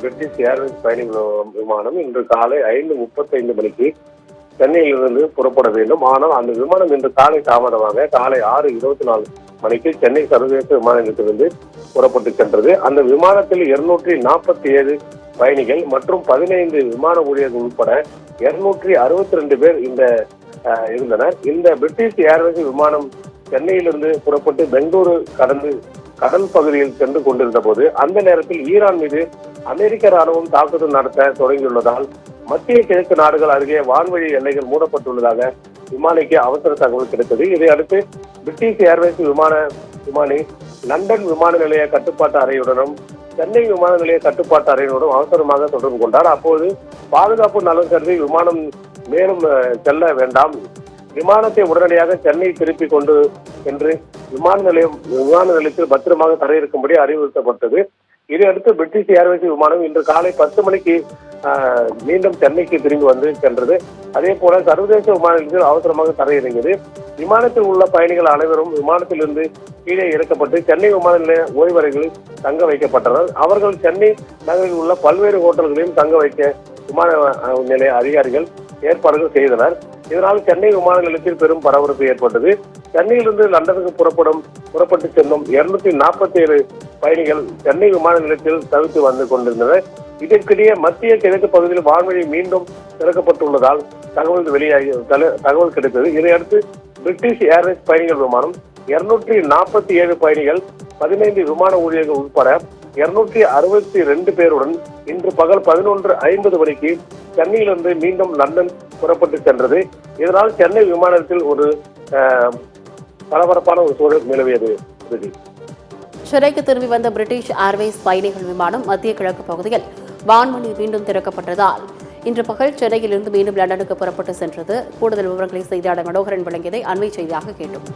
British Airways பயணிகள் விமானம் இன்று காலை 5:35 மணிக்கு சென்னையிலிருந்து புறப்பட வேண்டும். ஆனால் அந்த விமானம் இன்று காலை தாமதமாக காலை 6:24 மணிக்கு சென்னை சர்வதேச விமான நிலையத்திலிருந்து புறப்பட்டு சென்றது. அந்த விமானத்தில் 247 பயணிகள் மற்றும் 15 விமான ஊழியர்கள் உட்பட 262 பேர் இருந்தனர். இந்த பிரிட்டிஷ் ஏர்வேஸ் விமானம் சென்னையிலிருந்து புறப்பட்டு பெங்களூரு கடந்து கடல் பகுதியில் சென்று கொண்டிருந்த போது அந்த நேரத்தில் ஈரான் மீது அமெரிக்க ராணுவம் தாக்குதல் நடத்த தொடங்கியுள்ளதால் மத்திய கிழக்கு நாடுகள் அருகே வான்வழி எல்லைகள் மூடப்பட்டுள்ளதாக விமானிக்கு அவசர தகவல் கிடைத்தது. இதையடுத்து பிரிட்டிஷ் ஏர்வேஸ் விமானி லண்டன் விமான நிலைய கட்டுப்பாட்டு அறையுடனும் சென்னை விமான நிலைய கட்டுப்பாட்டு அறையினுடன் அவசரமாக தொடர்பு கொண்டார். அப்போது பாதுகாப்பு நலன் கருதி விமானம் மேலும் செல்ல வேண்டாம், விமானத்தை உடனடியாக சென்னை திருப்பி கொண்டு சென்று விமான நிலையத்தில் பத்திரமாக தரையிறக்கும்படி அறிவுறுத்தப்பட்டது. இதையடுத்து பிரிட்டிஷ் ஏர்வேஸ் விமானம் இன்று காலை 10 மணிக்கு மீண்டும் சென்னைக்கு திரும்பி வந்து சென்றது. அதே போல சர்வதேச விமான நிலையத்தில் அவசரமாக தரையிறங்கியது. விமானத்தில் உள்ள பயணிகள் அனைவரும் விமானத்திலிருந்து கீழே இறக்கப்பட்டு சென்னை விமான நிலைய ஓய்வறைகளில் தங்க வைக்கப்பட்டனர். அவர்கள் சென்னை நகரில் உள்ள பல்வேறு ஹோட்டல்களையும் தங்க வைக்க விமான நிலைய அதிகாரிகள் ஏற்பாடுகள் செய்தனர். இதனால் சென்னை விமான நிலையத்தில் பெரும் பரபரப்பு ஏற்பட்டது. சென்னையிலிருந்து லண்டனுக்கு புறப்பட்டு செல்லும் 247 பயணிகள் சென்னை விமான நிலையத்தில் தவிர்த்து வந்து கொண்டிருந்தனர். இதற்கிடையே மத்திய கிழக்கு பகுதியில் வான்வழி மீண்டும் திறக்கப்பட்டுள்ளதால் தகவல் கிடைத்தது. இதையடுத்து பிரிட்டிஷ் ஏர்வேஸ் பயணிகள் விமானம் 247 பயணிகள் 15 விமான ஊழியர்கள் உட்பட 262 பேருடன் இன்று பகல் 11:50 மணிக்கு சென்னையிலிருந்து மீண்டும் லண்டன் புறப்பட்டு சென்றது. இதனால் சென்னை விமானத்தில் ஒரு பரபரப்பான ஒரு சூழல் நிலவியது. சென்னைக்கு திரும்பி வந்த பிரிட்டிஷ் ஏர்வேஸ் பயணிகள் விமானம் மத்திய கிழக்கு பகுதியில் வான்வழி மீண்டும் திறக்கப்பட்டதால் இன்று பகல் சென்னையிலிருந்து மீண்டும் லண்டனுக்கு புறப்பட்டு சென்றது. கூடுதல் விவரங்களை செய்தியாளர் மனோகரன் வழங்கியதை அண்மை செய்தியாக கேட்டோம்.